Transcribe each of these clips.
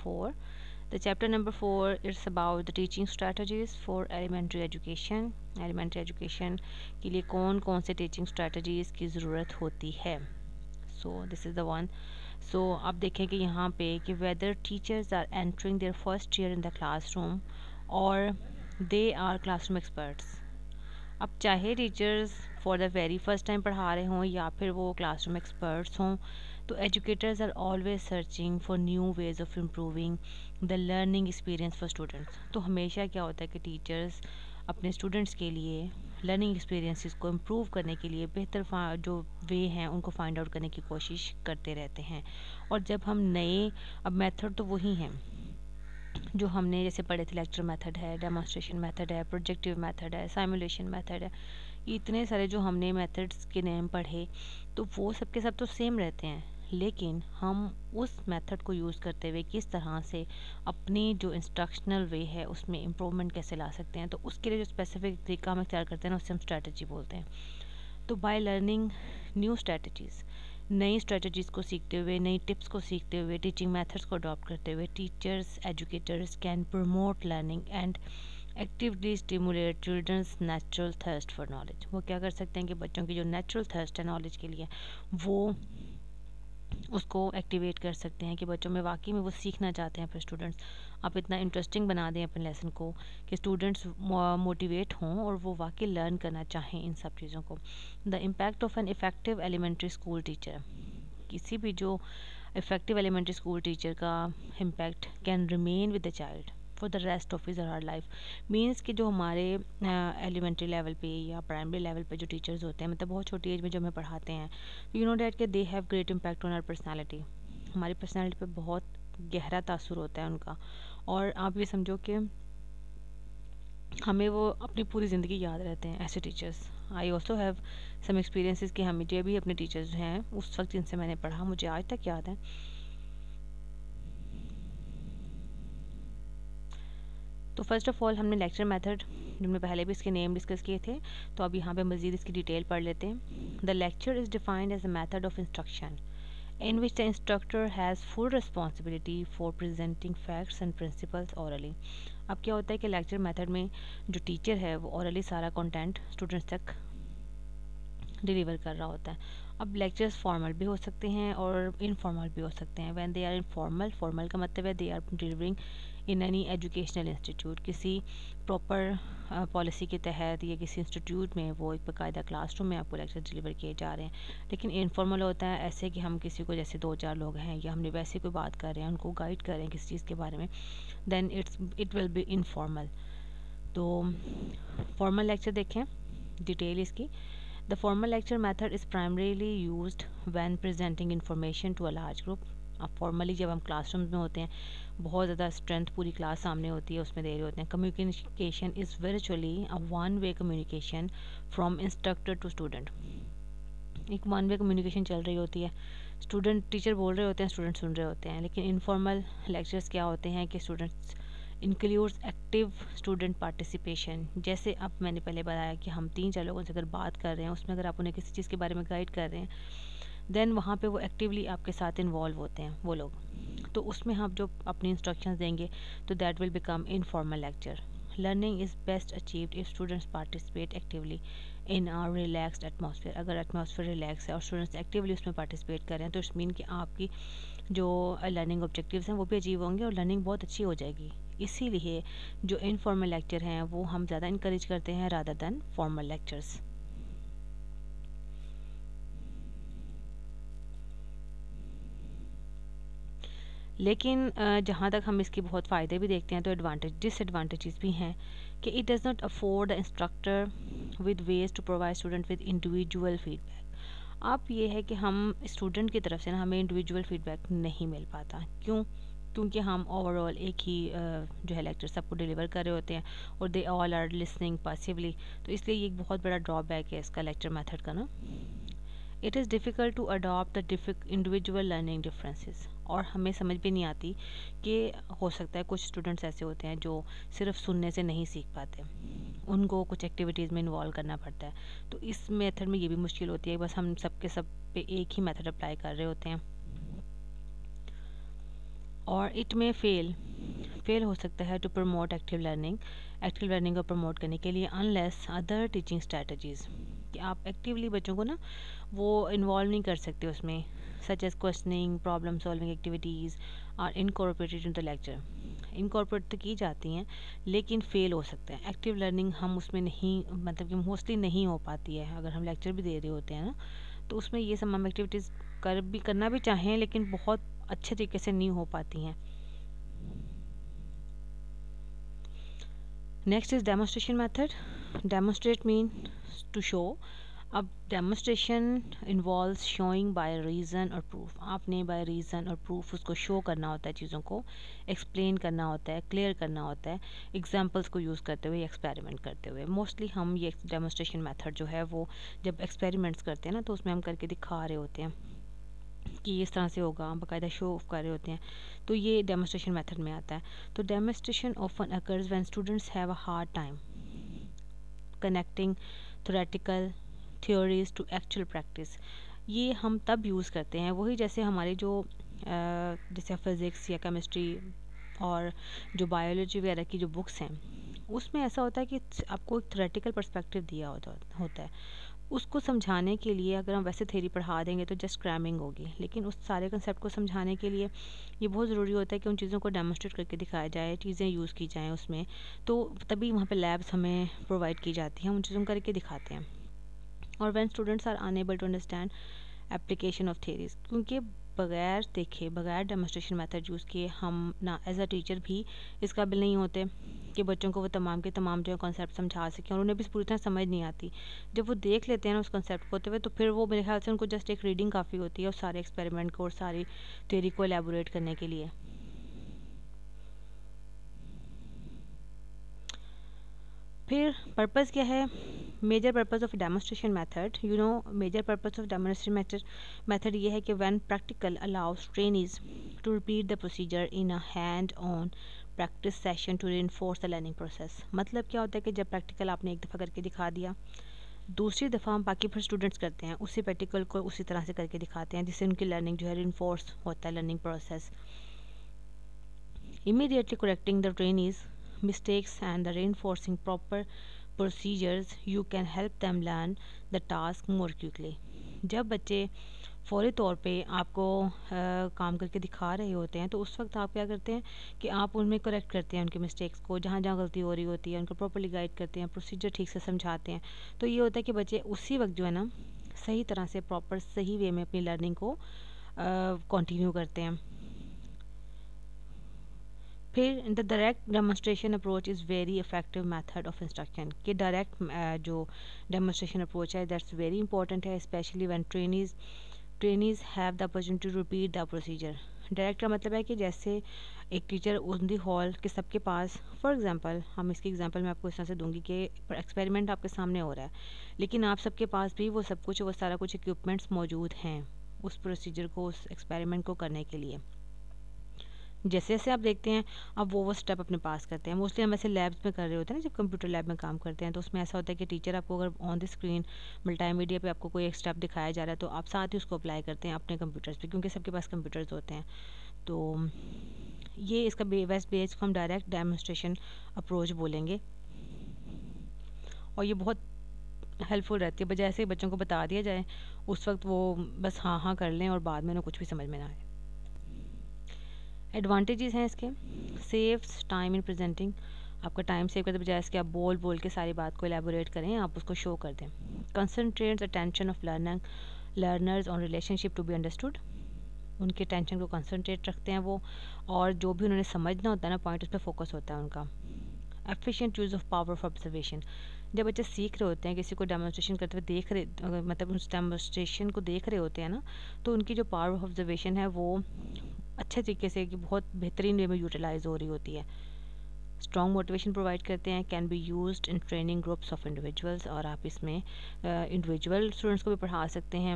4. The chapter number 4 is about the teaching strategies for elementary education. Elementary education के लिए कौन कौन से teaching strategies की ज़रूरत होती है. So this is the one. So आप देखें कि यहाँ पे कि whether teachers are entering their first year in the classroom or they are classroom experts. अब चाहे teachers for the very first time पढ़ा रहे हों या फिर वो क्लासरूम एक्सपर्ट्स हों, तो educators are always searching for new ways of improving the learning experience for students. तो हमेशा क्या होता है कि टीचर्स अपने स्टूडेंट्स के लिए लर्निंग एक्सपीरियंसेस को इम्प्रूव करने के लिए बेहतर जो वे हैं उनको फाइंड आउट करने की कोशिश करते रहते हैं. और जब हम नए, अब मेथड तो वही हैं जो हमने जैसे पढ़े थे, लेक्चर मेथड है, डेमोन्स्ट्रेशन मेथड है, प्रोजेक्टिव मेथड है, साइमुलेशन मेथड है, इतने सारे जो हमने मेथड्स के नेम पढ़े, तो वो सब के सब तो सेम रहते हैं. लेकिन हम उस मेथड को यूज़ करते हुए किस तरह से अपनी जो इंस्ट्रक्शनल वे है उसमें इम्प्रूवमेंट कैसे ला सकते हैं, तो उसके लिए जो स्पेसिफिक तरीका हम इख्तियार करते हैं ना, उससे हम स्ट्रैटेजी बोलते हैं. तो बाय लर्निंग न्यू स्ट्रैटेजीज़, नई स्ट्रेटजीज़ को सीखते हुए, नई टिप्स को सीखते हुए, टीचिंग मेथड्स को अडॉप्ट करते हुए, teachers educators can promote learning and actively stimulate children's natural thirst for knowledge. वो क्या कर सकते हैं कि बच्चों की जो नेचुरल थर्स्ट है नॉलेज के लिए, वो उसको एक्टिवेट कर सकते हैं कि बच्चों में वाकई में वो सीखना चाहते हैं. फिर स्टूडेंट्स आप इतना इंटरेस्टिंग बना दें अपने लेसन को कि स्टूडेंट्स मोटिवेट हों और वो वाकई लर्न करना चाहें इन सब चीज़ों को. The impact of an effective elementary school teacher, किसी भी जो इफ़ेक्टिव एलिमेंट्री स्कूल टीचर का impact can remain with the child for the rest of his or her life. Means कि जो हमारे एलिमेंट्री लेवल पे या प्राइमरी लेवल पे जो टीचर्स होते हैं, मतलब बहुत छोटी एज में जो हमें पढ़ाते हैं, यू नो डैट कि they have great impact on our personality. हमारी पर्सनैलिटी पे बहुत गहरा तासुर होता है उनका. और आप ये समझो कि हमें वो अपनी पूरी ज़िंदगी याद रहते हैं ऐसे teachers. I also have some experiences कि हम मुझे भी अपने टीचर्स हैं उस वक्त जिनसे मैंने पढ़ा मुझे आज तक याद है. तो फर्स्ट ऑफ ऑल हमने लेक्चर मेथड, जिनमें पहले भी इसके नेम डिस्कस किए थे, तो अब यहाँ पे मज़ीद इसकी डिटेल पढ़ लेते हैं. The lecture is defined as a method of instruction in which the instructor has full responsibility for presenting facts and principles orally. अब क्या होता है कि लेक्चर मेथड में जो टीचर है वो orally सारा कंटेंट स्टूडेंट्स तक डिलीवर कर रहा होता है. अब लेक्चर्स फॉर्मल भी हो सकते हैं और इनफॉर्मल भी हो सकते हैं. When they are informal, formal का मतलब है they are delivering in any educational institute, किसी प्रॉपर पॉलिसी के तहत या किसी इंस्टीट्यूट में वो एक बाकायदा क्लासरूम में आपको लेक्चर डिलीवर किए जा रहे हैं. लेकिन इनफॉर्मल होता है ऐसे कि हम किसी को, जैसे 2-4 लोग हैं या हमने वैसे कोई बात कर रहे हैं, उनको गाइड कर रहे हैं किसी चीज़ के बारे में, then it will be informal. तो फॉर्मल लेक्चर देखें डिटेल इसकी. The formal lecture method is primarily used when presenting information to a large group. अब फॉर्मली जब हम क्लासरूम में होते हैं, बहुत ज़्यादा स्ट्रेंथ पूरी क्लास सामने होती है, उसमें दे रहे होते हैं. Communication is virtually a one way communication from instructor to student. एक वन वे कम्युनिकेशन चल रही होती है, स्टूडेंट टीचर बोल रहे होते हैं, स्टूडेंट सुन रहे होते हैं. लेकिन इनफॉर्मल लेक्चर्स क्या होते हैं कि students includes active student participation. जैसे अब मैंने पहले बताया कि हम 3-4 लोगों से अगर बात कर रहे हैं, उसमें अगर आप उन्हें किसी चीज़ के बारे में गाइड कर रहे हैं, देन वहाँ पे वो एक्टिवली आपके साथ इन्वॉल्व होते हैं वो लोग. तो उसमें हम जो अपनी इंस्ट्रक्शंस देंगे तो that will become informal lecture. Learning is best achieved if students participate actively in are relaxed atmosphere. अगर एटमॉस्फेयर रिलैक्स है और स्टूडेंट्स एक्टिवली उसमें पार्टिसिपेट कर रहे हैं, तो इट्स मीन कि आपकी जो लर्निंग ऑब्जेक्टिव्स हैं वो भी अचीव होंगे और लर्निंग बहुत अच्छी हो जाएगी. इसीलिए जो इनफॉर्मल लेक्चर हैं वो हम ज़्यादा इनकरेज करते हैं रादर दैन फॉर्मल लेक्चर्स. लेकिन जहाँ तक हम इसके बहुत फ़ायदे भी देखते हैं, तो डिसएडवांटेजेस भी हैं कि it does not afford the instructor with ways to provide student with individual feedback. अब ये है कि हम स्टूडेंट की तरफ से ना हमें इंडिविजुअल फीडबैक नहीं मिल पाता. क्यों? क्योंकि हम ओवरऑल एक ही जो है लेक्चर सबको डिलीवर कर रहे होते हैं और they all are listening passively. तो इसलिए ये एक बहुत बड़ा ड्रॉबैक है इसका लेक्चर मेथड का ना. It is difficult to adopt the individual learning differences. और हमें समझ भी नहीं आती कि हो सकता है कुछ स्टूडेंट्स ऐसे होते हैं जो सिर्फ सुनने से नहीं सीख पाते, उनको कुछ एक्टिविटीज़ में इन्वॉल्व करना पड़ता है. तो इस मेथड में ये भी मुश्किल होती है, बस हम सब के सब पे एक ही मेथड अप्लाई कर रहे होते हैं. और इट में फेल हो सकता है टू प्रमोट एक्टिव लर्निंग को प्रमोट करने के लिए अनलेस अदर टीचिंग स्ट्रैटेजीज़, कि आप एक्टिवली बच्चों को ना वो इन्वॉल्व नहीं कर सकते उसमें, such as questioning, problem solving activities are incorporated in the lecture. Incorporate तो की जाती हैं लेकिन फ़ेल हो सकता है। एक्टिव लर्निंग हम उसमें नहीं, मतलब कि मोस्टली नहीं हो पाती है। अगर हम लेक्चर भी दे रहे होते हैं ना, तो उसमें ये सब एक्टिविटीज़ करना भी चाहें लेकिन बहुत अच्छे तरीके से नहीं हो पाती हैं। Next is demonstration method. Demonstrate mean to show. अब demonstration involves showing by reason और प्रूफ। आपने बाय रीज़न और प्रूफ उसको शो करना होता है, चीज़ों को एक्सप्लेन करना होता है, क्लियर करना होता है, एग्जांपल्स को यूज़ करते हुए, एक्सपेरिमेंट करते हुए। मोस्टली हम ये डेमोस्ट्रेशन मेथड जो है वो जब एक्सपेरिमेंट्स करते हैं ना, तो उसमें हम करके दिखा रहे होते हैं कि इस तरह से होगा, बाकायदा शो ऑफ कर रहे होते हैं, तो ये डेमोस्ट्रेशन मेथड में आता है। तो demonstration often occurs when students have a hard time connecting theoretical theories to actual practice. ये हम तब यूज़ करते हैं, वही जैसे हमारे जो जैसे फिज़िक्स या केमिस्ट्री और जो बायोलॉजी वगैरह की जो बुक्स हैं, उसमें ऐसा होता है कि आपको एक थ्योरेटिकल पर्सपेक्टिव दिया होता है। उसको समझाने के लिए अगर हम वैसे थ्योरी पढ़ा देंगे तो जस्ट क्रैमिंग होगी, लेकिन उस सारे कंसेप्ट को समझाने के लिए ये बहुत ज़रूरी होता है कि उन चीज़ों को डेमोस्ट्रेट करके दिखाया जाए, चीज़ें यूज़ की जाएँ उसमें। तो तभी वहाँ पे लैब्स हमें प्रोवाइड की जाती हैं, हम उन चीज़ों को करके दिखाते हैं। और when students are unable to understand application of theories, क्योंकि बगैर देखे, बगैर डेमोस्ट्रेशन मेथड यूज़ किए हम ना एज अ टीचर भी इस काबिल नहीं होते कि बच्चों को वो तमाम के तमाम जो कॉन्सेप्ट समझा सकें, और उन्हें भी पूरी तरह समझ नहीं आती। जब वो देख लेते हैं ना उस कॉन्सेप्ट को होते हुए, तो फिर वो मेरे ख्याल से उनको जस्ट एक रीडिंग काफ़ी होती है और सारे एक्सपेरिमेंट को और सारी थ्योरी को एलेबोरेट करने के लिए। फिर पर्पज़ क्या है? Major purpose of demonstration method, major purpose of demonstration method ये है कि when practical allows trainees to repeat the procedure in a hand on practice session to reinforce the learning process. मतलब क्या होता है कि जब प्रैक्टिकल आपने एक दफ़ा करके दिखा दिया, दूसरी दफ़ा हम बाकी फिर स्टूडेंट्स करते हैं उसी प्रैक्टिकल को उसी तरह से करके दिखाते हैं, जिससे उनकी लर्निंग जो है रीइंफोर्स होता है, learning process. Immediately correcting the trainees' mistakes and the reinforcing proper procedures, you can help them learn the task more quickly. जब बच्चे फ़ौरी तौर पे आपको काम करके दिखा रहे होते हैं, तो उस वक्त आप क्या करते हैं कि आप उनमें करेक्ट करते हैं उनके मिस्टेक्स को, जहाँ जहाँ गलती हो रही होती है उनको प्रॉपर्ली गाइड करते हैं, प्रोसीजर ठीक से समझाते हैं। तो ये होता है कि बच्चे उसी वक्त जो है ना सही तरह से प्रॉपर सही वे में अपनी लर्निंग को कंटिन्यू करते हैं। फिर the direct demonstration approach is very effective method of instruction, कि डायरेक्ट जो डेमोस्ट्रेशन अप्रोच है दैट्स वेरी इंपॉर्टेंट है, especially when trainees have the opportunity to repeat the procedure. Direct का मतलब है कि जैसे एक टीचर उन दी हॉल के सबके पास, फॉर एग्जांपल हम इसकी एग्जांपल मैं आपको इस तरह से दूंगी कि एक्सपेरिमेंट आपके सामने हो रहा है, लेकिन आप सबके पास भी वो सब कुछ, वो सारा कुछ इक्विपमेंट्स मौजूद हैं उस प्रोसीजर को, उस एक्सपेरिमेंट को करने के लिए। जैसे जैसे आप देखते हैं अब वो स्टेप अपने पास करते हैं। मोस्टली हम ऐसे लैब्स में कर रहे होते हैं ना, जब कंप्यूटर लैब में काम करते हैं, तो उसमें ऐसा होता है कि टीचर आपको अगर ऑन द स्क्रीन मल्टीमीडिया पे आपको कोई एक स्टेप दिखाया जा रहा है, तो आप साथ ही उसको अप्लाई करते हैं अपने कंप्यूटर्स पे, क्योंकि सबके पास कंप्यूटर्स होते हैं। तो ये इसका बेस्ट बेस को हम डायरेक्ट डेमोस्ट्रेशन अप्रोच बोलेंगे, और ये बहुत हेल्पफुल रहती है। बजाय ऐसे बच्चों को बता दिया जाए उस वक्त वो बस हाँ हाँ कर लें और बाद में उन्हें कुछ भी समझ में ना आए। एडवांटेजेस हैं इसके, सेव्स टाइम इन प्रेजेंटिंग, आपका टाइम सेव करते बजाय इसके आप बोल बोल के सारी बात को एलेबोरेट करें, आप उसको शो कर दें। Concentrates attention of learners on relationship to be understood, उनके टेंशन को कंसंट्रेट रखते हैं वो, और जो भी उन्होंने समझना होता है ना पॉइंट, उस पर फोकस होता है उनका। Efficient use of power of observation, जब बच्चे सीख रहे होते हैं किसी को डेमोस्ट्रेशन करते हुए देख रहे, मतलब उस डेमोस्ट्रेशन को देख रहे होते हैं ना, तो उनकी जो पावर ऑफ ऑब्जर्वेशन है वो अच्छे तरीके से, कि बहुत बेहतरीन वे में यूटिलाइज हो रही होती है। स्ट्रॉन्ग मोटिवेशन प्रोवाइड करते हैं, can be used in training groups of individuals, और आप इसमें इंडिविजुअल स्टूडेंट्स को भी पढ़ा सकते हैं,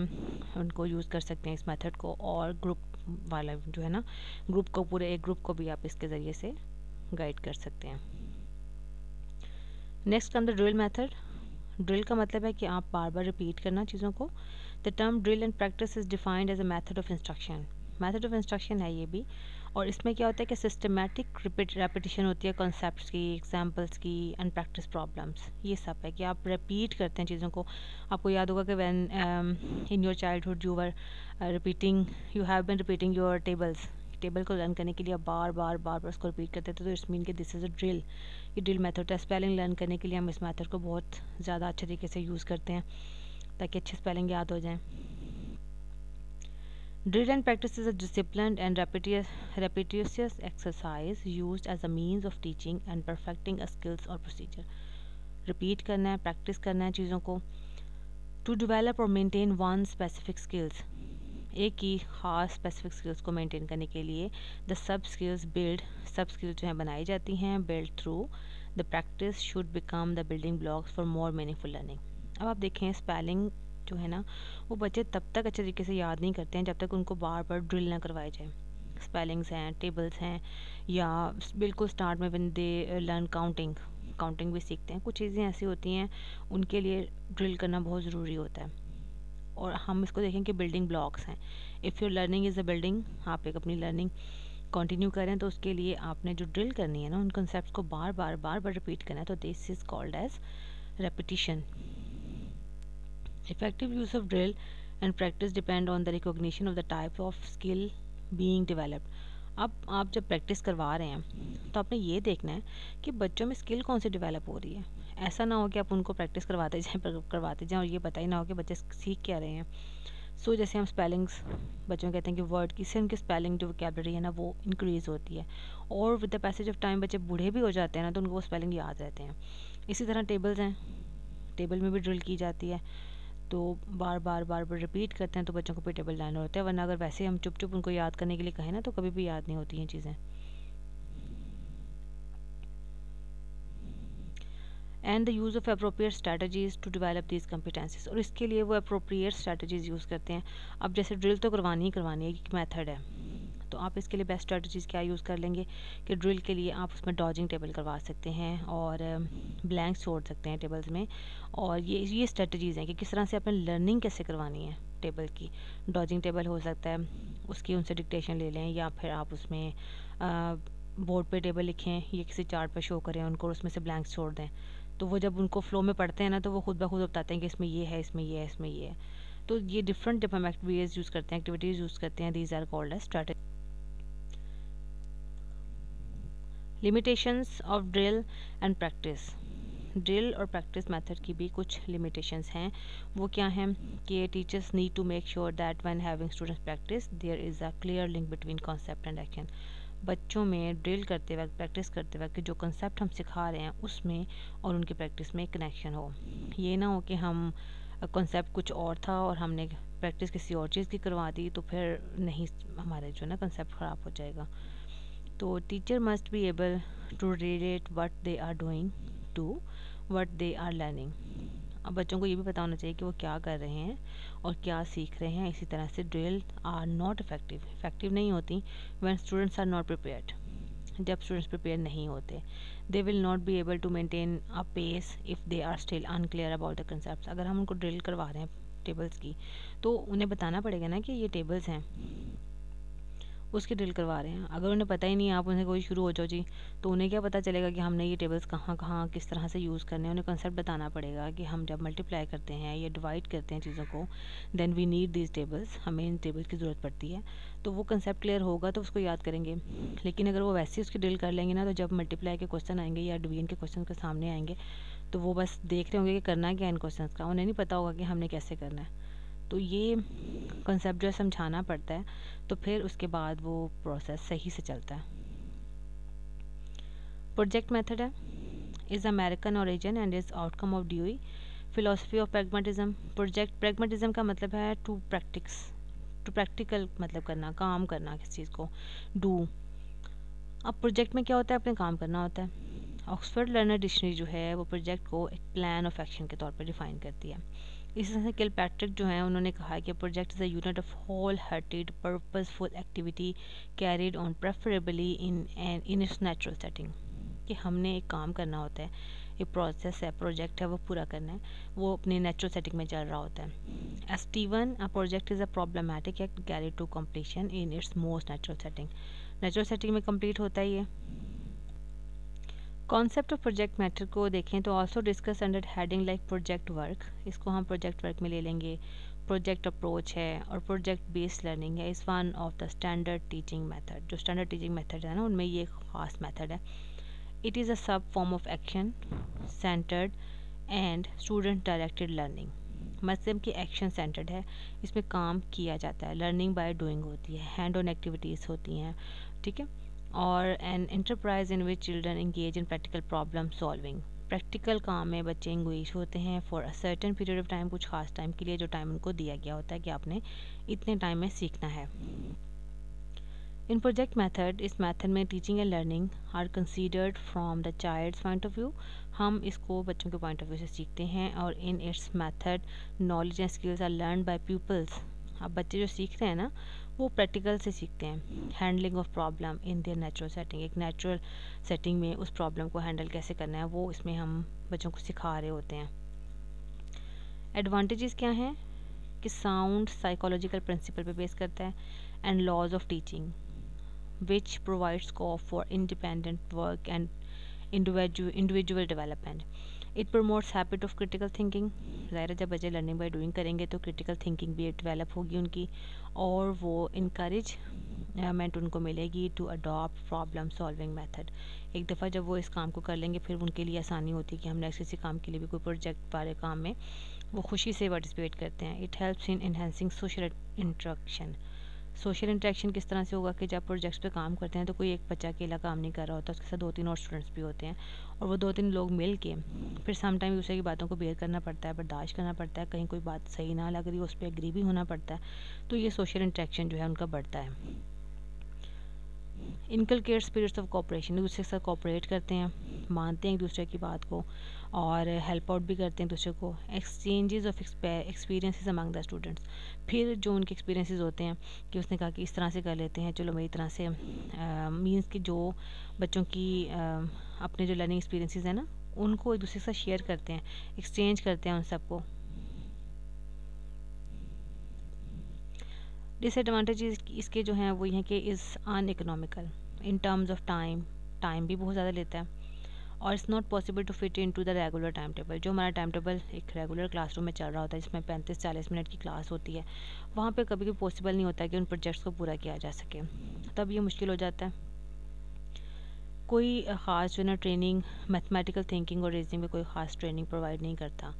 उनको यूज़ कर सकते हैं इस मेथड को, और ग्रुप वाला जो है ना, ग्रुप को, पूरे एक ग्रुप को भी आप इसके ज़रिए से गाइड कर सकते हैं। Next come the drill method. Drill का मतलब है कि आप बार बार रिपीट करना चीज़ों को। The term drill and practice is defined as a method of instruction, method of instruction है ये भी, और इसमें क्या होता है कि सिस्टमेटिक रेपिटेशन होती है कॉन्सेप्ट्स की, एग्जांपल्स की एंड प्रैक्टिस प्रॉब्लम्स, ये सब है कि आप रिपीट करते हैं चीज़ों को। आपको याद होगा कि when in your childhood you were repeating, you have been repeating your tables, table को लर्न करने के लिए आप बार बार बार बार उसको रिपीट करते थे, तो इट्स मीन कि दिस इज़ अ ड्रिल। ये ड्रिल मेथड है। स्पेलिंग लर्न करने के लिए हम इस मेथड को बहुत ज़्यादा अच्छे तरीके से यूज़ करते हैं ताकि अच्छे स्पेलिंग याद हो जाएं। Drill and practice is a disciplined and repetitious exercise used as a means of teaching and perfecting a skills or procedure. Repeat करना है, practice करना है चीज़ों को to develop or maintain one specific skills. एक ही खास specific skills को maintain करने के लिए the sub skills जो हैं बनाई जाती हैं, build through the practice should become the building blocks for more meaningful learning. अब आप देखें स्पेलिंग जो है ना वो बच्चे तब तक अच्छे तरीके से याद नहीं करते हैं जब तक उनको बार बार ड्रिल ना करवाए जाए। स्पेलिंग्स हैं, टेबल्स हैं, या बिल्कुल स्टार्ट में व्हेन दे लर्न काउंटिंग भी सीखते हैं। कुछ चीज़ें ऐसी होती हैं उनके लिए ड्रिल करना बहुत ज़रूरी होता है। और हम इसको देखें कि बिल्डिंग ब्लॉक्स हैं। If your learning is a building, आप एक अपनी लर्निंग कंटिन्यू करें तो उसके लिए आपने जो ड्रिल करनी है ना, उन कॉन्सेप्ट्स को बार बार रिपीट करना है, तो this is called as repetition. Effective use of drill and practice depend on the recognition of the type of skill being developed. अब आप जब प्रैक्टिस करवा रहे हैं तो आपने ये देखना है कि बच्चों में स्किल कौन सी डेवलप हो रही है। ऐसा ना हो कि आप उनको प्रैक्टिस करवाते जाएं और ये पता ही ना हो कि बच्चे सीख क्या रहे हैं। जैसे हम स्पेलिंग्स बच्चों कहते हैं कि वर्ड की से उनकी स्पेलिंग जो वोकैबुलरी है ना वो इंक्रीज़ होती है, और with the passage of time बच्चे बूढ़े भी हो जाते हैं ना तो उनको वो स्पेलिंग याद रहते हैं। इसी तरह टेबल्स हैं, टेबल में भी ड्रिल की जाती है, तो बार रिपीट करते हैं तो बच्चों को भी टेबल लाना होता है, वरना अगर वैसे हम चुप उनको याद करने के लिए कहें ना तो कभी भी याद नहीं होती हैं चीज़ें। And the use of appropriate strategies to develop these competencies, और इसके लिए वो अप्रोप्रिएट स्ट्रैटेजीज़ यूज़ करते हैं। अब जैसे ड्रिल तो करवानी है, एक मेथड है, तो आप इसके लिए बेस्ट स्ट्रैटेजीज़ क्या यूज़ कर लेंगे कि ड्रिल के लिए आप उसमें डॉजिंग टेबल करवा सकते हैं और ब्लैंक्स छोड़ सकते हैं टेबल्स में। और ये स्ट्रैटेजीज़ हैं कि किस तरह से आपने लर्निंग कैसे करवानी है टेबल की। डॉजिंग टेबल हो सकता है, उसकी उनसे डिक्टेशन ले लें, या फिर आप उसमें बोर्ड पे टेबल लिखें, ये किसी चार्ट पर शो करें उनको, उसमें से ब्लैंक्स छोड़ दें, तो वो जब उनको फ्लो में पढ़ते हैं ना तो वो खुद ब खुद बताते हैं कि इसमें ये है, इसमें ये है, इसमें ये है। तो ये डिफरेंट एक्टिविटीज़ यूज़ करते हैं, these are called as strategy. Limitations of drill and practice. Drill और प्रैक्टिस मेथड की भी कुछ लिमिटेशंस हैं। वो क्या हैं कि teachers need to make sure that when having students practice there is a clear link between concept and action. बच्चों में ड्रिल करते वक्त, प्रैक्टिस करते वक्त जो कंसेप्ट हम सिखा रहे हैं उसमें और उनकी प्रैक्टिस में कनेक्शन हो। ये ना हो कि हम कंसेप्ट कुछ और था और हमने प्रैक्टिस किसी और चीज़ की करवा दी, तो फिर नहीं, हमारे जो ना कंसेप्ट ख़राब हो जाएगा। तो teacher must be able to relate what they are doing to what they are learning. अब बच्चों को ये भी पता होना चाहिए कि वो क्या कर रहे हैं और क्या सीख रहे हैं. इसी तरह से ड्रिल आर नॉट इफ़ेक्टिव नहीं होती when students are not prepared. जब स्टूडेंट्स प्रिपेयर नहीं होते, they will not be able to maintain a pace if they are still unclear about the concept. अगर हम उनको ड्रिल करवा रहे हैं टेबल्स की, तो उन्हें बताना पड़ेगा ना कि ये टेबल्स हैं, उसकी ड्रिल करवा रहे हैं. अगर उन्हें पता ही नहीं है, आप उन्हें कोई शुरू हो जाओ जी, तो उन्हें क्या पता चलेगा कि हमने ये टेबल्स कहाँ कहाँ किस तरह से यूज़ करने हैं. उन्हें कंसेप्ट बताना पड़ेगा कि हम जब मल्टीप्लाई करते हैं या डिवाइड करते हैं चीज़ों को, then we need this tables, हमें इन टेबल्स की ज़रूरत पड़ती है. तो वो कंसेप्ट क्लियर होगा तो उसको याद करेंगे. लेकिन अगर वो वैसे ही उसकी ड्रिल कर लेंगे ना, तो जब मल्टीप्लाई के क्वेश्चन आएंगे या डिवीजन के क्वेश्चन के सामने आएंगे, तो वो बस देख रहे होंगे कि करना क्या इन क्वेश्चन का, उन्हें नहीं पता होगा कि हमने कैसे करना है. तो ये कंसेप्ट जो है समझाना पड़ता है, तो फिर उसके बाद वो प्रोसेस सही से चलता है. प्रोजेक्ट मेथड है, is American origin and is outcome of Dewey philosophy of pragmatism. Pragmatism का मतलब है टू प्रैक्टिकल, मतलब करना, काम करना, किस चीज़ को डू. अब प्रोजेक्ट में क्या होता है, अपने काम करना होता है. ऑक्सफोर्ड लर्नर डिक्शनरी जो है वो प्रोजेक्ट को एक प्लान ऑफ एक्शन के तौर पर डिफाइन करती है. इसी तरह से किलपैट्रिक जो है उन्होंने कहा कि project is a unit of whole hearted purposeful activity carried on preferably in its natural setting. कि हमने एक काम करना होता है, एक प्रोसेस है, प्रोजेक्ट है, वो पूरा करना है, वो अपनी नेचुरल सेटिंग में चल रहा होता है. S T one, a project is a problematic act carried to completion in its most natural setting. Natural setting में कंप्लीट होता ही है। कॉन्सेप्ट ऑफ प्रोजेक्ट मैथड को देखें तो also discuss under heading like project work, इसको हम project work में ले लेंगे। प्रोजेक्ट अप्रोच है और प्रोजेक्ट बेस्ड लर्निंग है, is one of the standard teaching method. जो स्टैंडर्ड टीचिंग मेथड है ना, उनमें ये खास मेथड है। इट इज़ अ सब form of action centred and student directed learning, मतलब कि एक्शन सेंटर्ड है, इसमें काम किया जाता है, लर्निंग बाय डूइंग होती है, हैंड ऑन एक्टिविटीज़ होती हैं, ठीक है। और an enterprise in which children engage in practical problem solving, practical काम में बच्चे इंगेज होते हैं for a certain period of time, कुछ खास टाइम के लिए, जो टाइम उनको दिया गया होता है कि आपने इतने टाइम में सीखना है। इन प्रोजेक्ट मैथड, इस मैथड में teaching and learning are considered from the child's point of view, हम इसको बच्चों के पॉइंट ऑफ व्यू से सीखते हैं। और in its method knowledge and skills are learn by peoples, अब बच्चे जो सीखते हैं ना वो प्रैक्टिकल से सीखते हैं। Handling of problem in their natural setting, एक नेचुरल सेटिंग में उस प्रॉब्लम को हैंडल कैसे करना है वो इसमें हम बच्चों को सिखा रहे होते हैं। एडवांटेजेस क्या हैं कि साउंड साइकोलॉजिकल प्रिंसिपल पे बेस करता है and laws of teaching which provides scope for independent work and individual development. It promotes habit of critical thinking, ज़ाहिर है जब बच्चे लर्निंग बाय डूइंग करेंगे तो क्रिटिकल थिंकिंग भी डेवलप होगी उनकी, और वो इनकरेजमेंट उनको मिलेगी to adopt problem solving method. एक दफ़ा जब वो इस काम को कर लेंगे फिर उनके लिए आसानी होती है कि हम नेक्स्ट किसी काम के लिए भी कोई प्रोजेक्ट वाले काम में वो खुशी से पार्टिसिपेट करते हैं। It helps in enhancing social interaction, social interaction किस तरह से होगा कि जब प्रोजेक्ट्स पे काम करते हैं तो कोई एक बच्चा अकेला काम नहीं कर रहा होता, उसके साथ 2-3 और स्टूडेंट्स भी होते हैं, और वो 2-3 लोग मिल के फिर सम टाइम दूसरे की बातों को बेयर करना पड़ता है, बर्दाश्त करना पड़ता है, कहीं कोई बात सही ना लग रही उस पर एग्री भी होना पड़ता है, तो ये सोशल इंटरेक्शन जो है उनका बढ़ता है। इनकलकेट स्पिरिट्स ऑफ कोऑपरेशन, एक दूसरे के साथ कोऑपरेट करते हैं, मानते हैं एक दूसरे की बात को और हेल्प आउट भी करते हैं दूसरे को। Exchanges of experiences among the students, फिर जो उनके एक्सपीरियंसेस होते हैं कि उसने कहा कि इस तरह से कर लेते हैं, चलो मेरी तरह से, मींस कि जो बच्चों की अपने जो लर्निंग एक्सपीरियंसेस हैं ना उनको एक दूसरे के साथ शेयर करते हैं, एक्सचेंज करते हैं उन सबको। डिसएडवांटेजेस इसके जो हैं वो ये हैं कि is uneconomical in terms of time भी बहुत ज़्यादा लेता है, और it's not possible to fit in to the regular time table. जो हमारा टाइम टेबल एक रेगुलर क्लासरूम में चल रहा होता है जिसमें 35-40 मिनट की क्लास होती है, वहाँ पे कभी भी पॉसिबल नहीं होता कि उन प्रोजेक्ट्स को पूरा किया जा सके, तब ये मुश्किल हो जाता है। कोई ख़ास जो है ना ट्रेनिंग मैथमेटिकल थिंकिंग और रीजनिंग में कोई ख़ास ट्रेनिंग प्रोवाइड नहीं करता,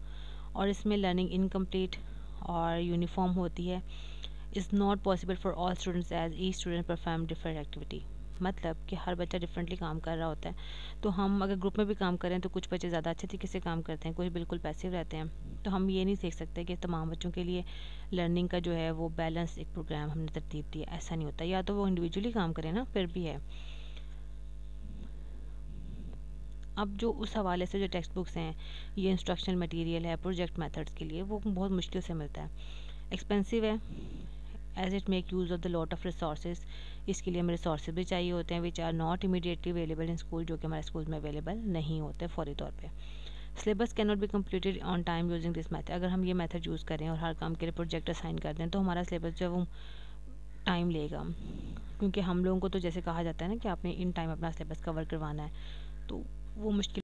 और इसमें लर्निंग इनकम्प्लीट और यूनिफॉर्म होती है। Is not possible for all students as each student perform different activity, मतलब कि हर बच्चा डिफरेंटली काम कर रहा होता है, तो हम अगर ग्रुप में भी काम करें तो कुछ बच्चे ज़्यादा अच्छे तरीके से काम करते हैं, कुछ बिल्कुल पैसिव रहते हैं, तो हम ये नहीं देख सकते कि तमाम बच्चों के लिए लर्निंग का जो है वो बैलेंस एक प्रोग्राम हमने तरतीब दिया, ऐसा नहीं होता, या तो वो इंडिविजुअली काम करें ना फिर भी है। अब जो उस हवाले से जो टेक्स्ट बुक्स हैं, ये इंस्ट्रक्शनल मटेरियल है प्रोजेक्ट मेथड्स के लिए, वो बहुत मुश्किल से मिलता है, एक्सपेंसिव है, as it make use of the lot of resources, इसके लिए हमें रिसोर्सेज भी चाहिए होते हैं which are not immediately available in school, जो कि हमारे स्कूल में अवेलेबल नहीं होते फौरी तौर पे। Syllabus can not be completed on time using this method, अगर हम ये मेथड यूज़ करें और हर काम के लिए प्रोजेक्ट असाइन कर दें तो हमारा सिलेबस जो है वो टाइम लेगा, क्योंकि हम लोगों को तो जैसे कहा जाता है ना कि आपने इन टाइम अपना सिलेबस कवर करवाना है, तो वो मुश्किल